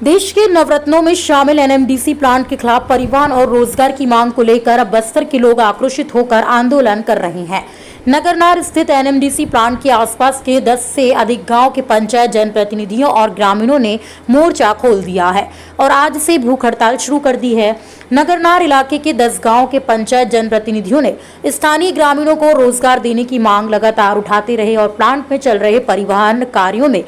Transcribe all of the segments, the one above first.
देश के नवरत्नों में शामिल एनएमडीसी प्लांट के खिलाफ परिवहन और रोजगार की मांग को लेकर अब बस्तर के लोग आक्रोशित होकर आंदोलन कर रहे हैं। नगरनार स्थित एनएमडीसी प्लांट के आसपास के 10 से अधिक गांव के पंचायत जनप्रतिनिधियों और ग्रामीणों ने मोर्चा खोल दिया है और आज से भूख हड़ताल शुरू कर दी है। नगरनार इलाके के 10 गांव के पंचायत जनप्रतिनिधियों ने स्थानीय ग्रामीणों को रोजगार देने की मांग लगातार उठाते रहे और प्लांट में चल रहे परिवहन कार्यों में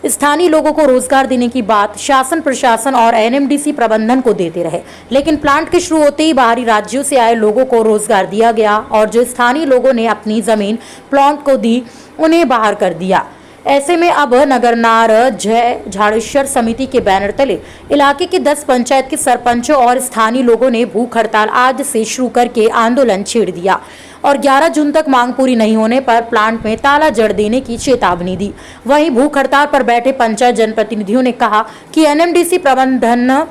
स्थानीय लोगों को रोजगार देने की बात शासन प्रशासन और एनएमडीसी प्रबंधन को देते रहे, लेकिन प्लांट के शुरू होते ही बाहरी राज्यों से आए लोगों को रोजगार दिया गया और जो स्थानीय लोगों ने अपनी जमीन प्लांट को दी उन्हें बाहर कर दिया। ऐसे में अब नगरनार जय झाड़ेश्वर समिति के बैनर तले इलाके के 10 पंचायत के सरपंचों और स्थानीय लोगों ने भूख हड़ताल आज से शुरू करके आंदोलन छेड़ दिया और 11 जून तक मांग पूरी नहीं होने पर प्लांट में ताला जड़ देने की चेतावनी दी। वहीं भूख हड़ताल पर बैठे पंचायत जनप्रतिनिधियों ने कहा कि एनएमडीसी प्रबंधन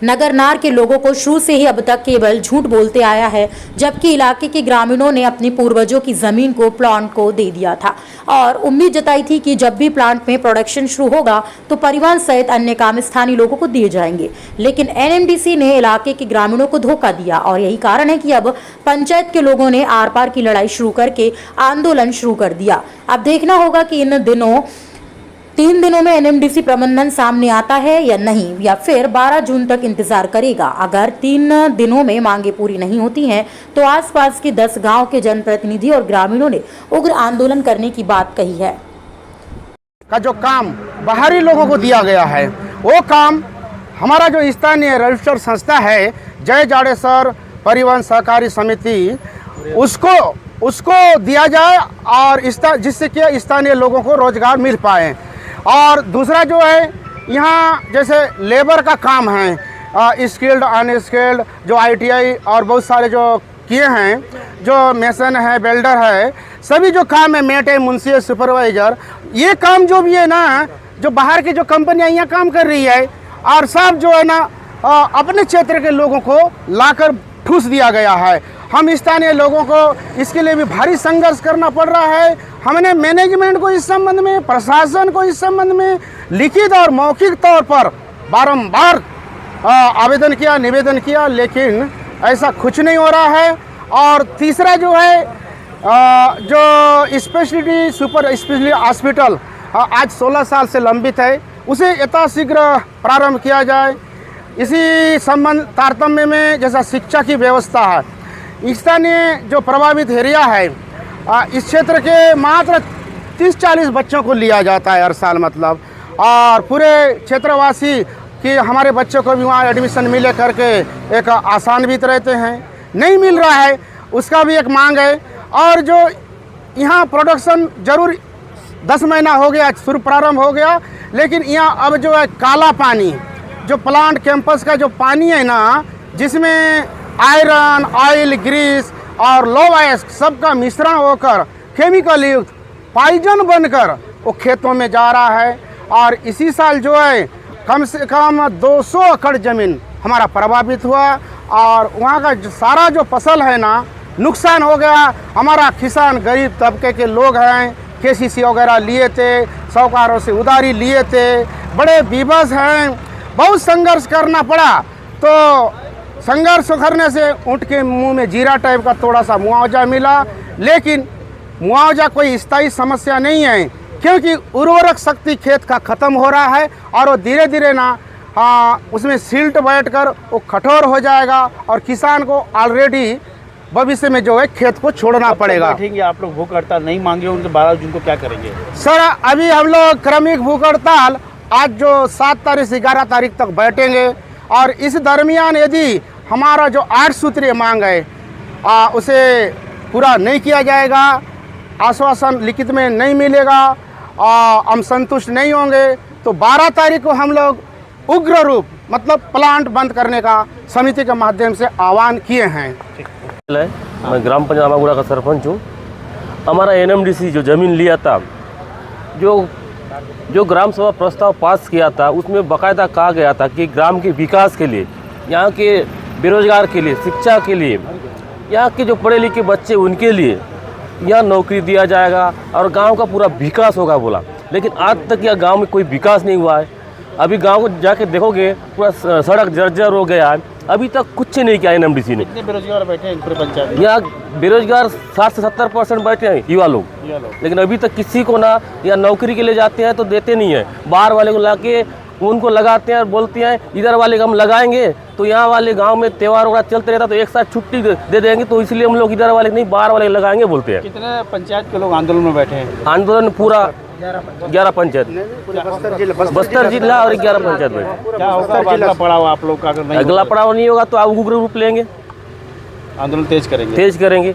नगरनार के लोगों को शुरू से ही अब तक केवल झूठ बोलते आया है, जबकि इलाके के ग्रामीणों ने अपने पूर्वजों की जमीन को प्लांट को दे दिया था और उम्मीद जताई थी कि जब भी प्लांट में प्रोडक्शन शुरू होगा तो परिवहन सहित अन्य काम स्थानीय लोगों को दिए जाएंगे, लेकिन एनएमडीसी ने इलाके के ग्रामीणों को धोखा दिया और यही कारण है कि अब पंचायत के लोगों ने आर पार की लड़ाई शुरू करके आंदोलन शुरू कर दिया। अब देखना होगा कि इन 3 दिनों में एनएमडीसी प्रबंधन सामने आता है या नहीं, या फिर 12 जून तक इंतजार करेगा। अगर 3 दिनों में मांगे पूरी नहीं होती हैं तो आसपास के 10 गांव के जनप्रतिनिधि और ग्रामीणों ने उग्र आंदोलन करने की बात कही है। का जो काम बाहरी लोगों को दिया गया है वो काम हमारा जो स्थानीय रजिस्टर्ड संस्था है जय झाड़ेश्वर परिवहन सहकारी समिति उसको दिया जाए और जिससे कि स्थानीय लोगों को रोजगार मिल पाए। और दूसरा जो है यहाँ जैसे लेबर का काम है, स्किल्ड अनस्किल्ड जो आईटीआई और बहुत सारे जो किए हैं, जो मेसन है वेल्डर है, सभी जो काम है मेट है मुंशी है सुपरवाइजर, ये काम जो भी है ना जो बाहर की जो कंपनियाँ यहाँ काम कर रही है और सब जो है ना अपने क्षेत्र के लोगों को लाकर ठूस दिया गया है। हम स्थानीय लोगों को इसके लिए भी भारी संघर्ष करना पड़ रहा है। हमने मैनेजमेंट को इस संबंध में, प्रशासन को इस संबंध में लिखित और मौखिक तौर पर बारंबार आवेदन किया, निवेदन किया, लेकिन ऐसा कुछ नहीं हो रहा है। और तीसरा जो है जो स्पेशलिटी सुपर स्पेशलिटी हॉस्पिटल आज 16 साल से लंबित है, उसे यथाशीघ्र प्रारंभ किया जाए। इसी संबंध तारतम्य में जैसा शिक्षा की व्यवस्था है, स्थानीय जो प्रभावित एरिया है इस क्षेत्र के मात्र 30-40 बच्चों को लिया जाता है हर साल, मतलब, और पूरे क्षेत्रवासी कि हमारे बच्चों को भी वहाँ एडमिशन मिले करके एक आसान्वित रहते हैं, नहीं मिल रहा है, उसका भी एक मांग है। और जो यहाँ प्रोडक्शन जरूर 10 महीना हो गया शुरू प्रारंभ हो गया, लेकिन यहाँ अब जो है काला पानी, जो प्लांट कैंपस का जो पानी है ना, जिसमें आयरन, ऑयल, ग्रीस और लो वेस्ट सबका मिश्रण होकर केमिकल युक्त पॉइजन बनकर वो खेतों में जा रहा है। और इसी साल जो है कम से कम 200 एकड़ ज़मीन हमारा प्रभावित हुआ और वहाँ का सारा जो फसल है ना नुकसान हो गया। हमारा किसान गरीब तबके के लोग हैं, केसीसी वगैरह लिए थे, साहूकारों से उधारी लिए थे, बड़े विवश हैं, बहुत संघर्ष करना पड़ा। तो संघर्ष करने से ऊँट के मुंह में जीरा टाइप का थोड़ा सा मुआवजा मिला, लेकिन मुआवजा कोई स्थायी समस्या नहीं है, क्योंकि उर्वरक शक्ति खेत का ख़त्म हो रहा है और वो धीरे धीरे ना उसमें सिल्ट बैठकर वो कठोर हो जाएगा और किसान को ऑलरेडी भविष्य में जो है खेत को छोड़ना पड़ेगा। बैठेंगे आप लोग भूख हड़ताल नहीं मांगे उनके 12 जून को क्या करेंगे? सर अभी हम लोग क्रमिक भूख हड़ताल आज जो 7 तारीख से 11 तारीख तक बैठेंगे और इस दरमियान यदि हमारा जो 8 सूत्रीय मांग है उसे पूरा नहीं किया जाएगा, आश्वासन लिखित में नहीं मिलेगा, हम संतुष्ट नहीं होंगे, तो 12 तारीख को हम लोग उग्र रूप मतलब प्लांट बंद करने का समिति के माध्यम से आह्वान किए हैं। मैं ग्राम पंचायत आमागुड़ा का सरपंच हूँ। हमारा एनएमडीसी जो ज़मीन लिया था, जो ग्राम सभा प्रस्ताव पास किया था, उसमें बाकायदा कहा गया था कि ग्राम के विकास के लिए, यहाँ के बेरोजगार के लिए, शिक्षा के लिए, यहाँ के जो पढ़े लिखे बच्चे उनके लिए यहाँ नौकरी दिया जाएगा और गांव का पूरा विकास होगा बोला। लेकिन आज तक यह गांव में कोई विकास नहीं हुआ है। अभी गांव को जाके देखोगे पूरा सड़क जर्जर हो गया है, अभी तक कुछ नहीं किया एनएमडीसी ने। कितने बेरोजगार बैठे हैं पूरे पंचायत में? यहाँ बेरोजगार 60 से 70% बैठे हैं युवा लोग, लेकिन अभी तक किसी को ना या नौकरी के लिए जाते हैं तो देते नहीं है, बाहर वाले को लाके उनको लगाते हैं और बोलते हैं इधर वाले हम लगाएंगे, तो यहाँ वाले गांव में त्यौहार वगैरह चलते रहता तो एक साथ छुट्टी दे देंगे, तो इसलिए हम लोग इधर वाले नहीं बाहर वाले लगाएंगे बोलते हैं। कितने पंचायत के लोग आंदोलन में बैठे हैं? आंदोलन पूरा 11 पंचायत, बस्तर जिला और 11 पंचायत में। क्या होगा अगला पड़ाव आप लोग का? अगर नहीं अगला पड़ाव नहीं होगा तो आप उग्र रूप लेंगे, आंदोलन तेज करेंगे।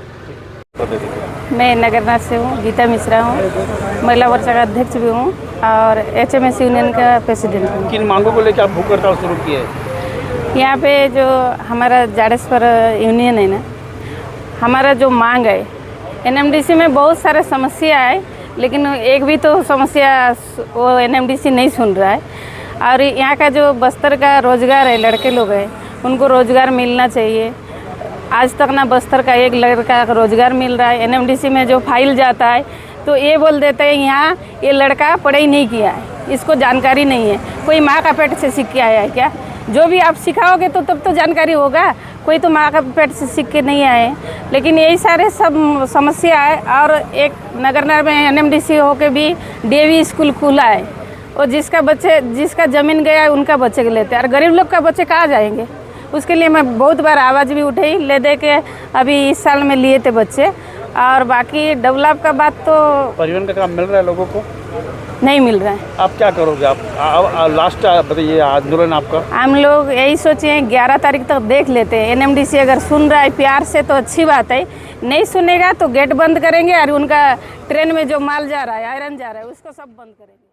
मैं नगरनाथ से हूँ, गीता मिश्रा हूँ, महिला मोर्चा का अध्यक्ष भी हूँ और HMS यूनियन का प्रेसिडेंट हूँ। किन मांगों को लेकर आप भूख हड़ताल शुरू किए हैं? यहाँ पे जो हमारा जाडेश्वर यूनियन है ना, हमारा जो मांग है, NMDC में बहुत सारे समस्या है, लेकिन एक भी तो समस्या वो NMDC नहीं सुन रहा है। और यहाँ का जो बस्तर का रोज़गार है, लड़के लोग हैं, उनको रोज़गार मिलना चाहिए। आज तक ना बस्तर का एक लड़का का रोज़गार मिल रहा है। NMDC में जो फाइल जाता है तो ये बोल देते हैं यहाँ ये लड़का पढ़ाई नहीं किया है, इसको जानकारी नहीं है, कोई माँ का पेट से सीख के आया है क्या? जो भी आप सिखाओगे तो तब तो जानकारी होगा, कोई तो माँ का पेट से सीख के नहीं आए। लेकिन यही सारे सब समस्या है। और एक नगरनार में NMDC होके भी DAV स्कूल खुला है, और जिसका ज़मीन गया है उनका बच्चे के लेते हैं, और गरीब लोग का बच्चे कहाँ जाएंगे? उसके लिए मैं बहुत बार आवाज़ भी उठाई, ले दे के अभी इस साल में लिए थे बच्चे। और बाकी डेवलप का बात तो परिवहन का काम मिल रहा है लोगों को? नहीं मिल रहा है। आप क्या करोगे? आप लास्ट बताइए आंदोलन आपका। हम लोग यही सोचे हैं 11 तारीख तक देख लेते हैं। NMDC अगर सुन रहा है प्यार से तो अच्छी बात है, नहीं सुनेगा तो गेट बंद करेंगे और उनका ट्रेन में जो माल जा रहा है, आयरन जा रहा है, उसको सब बंद करेंगे।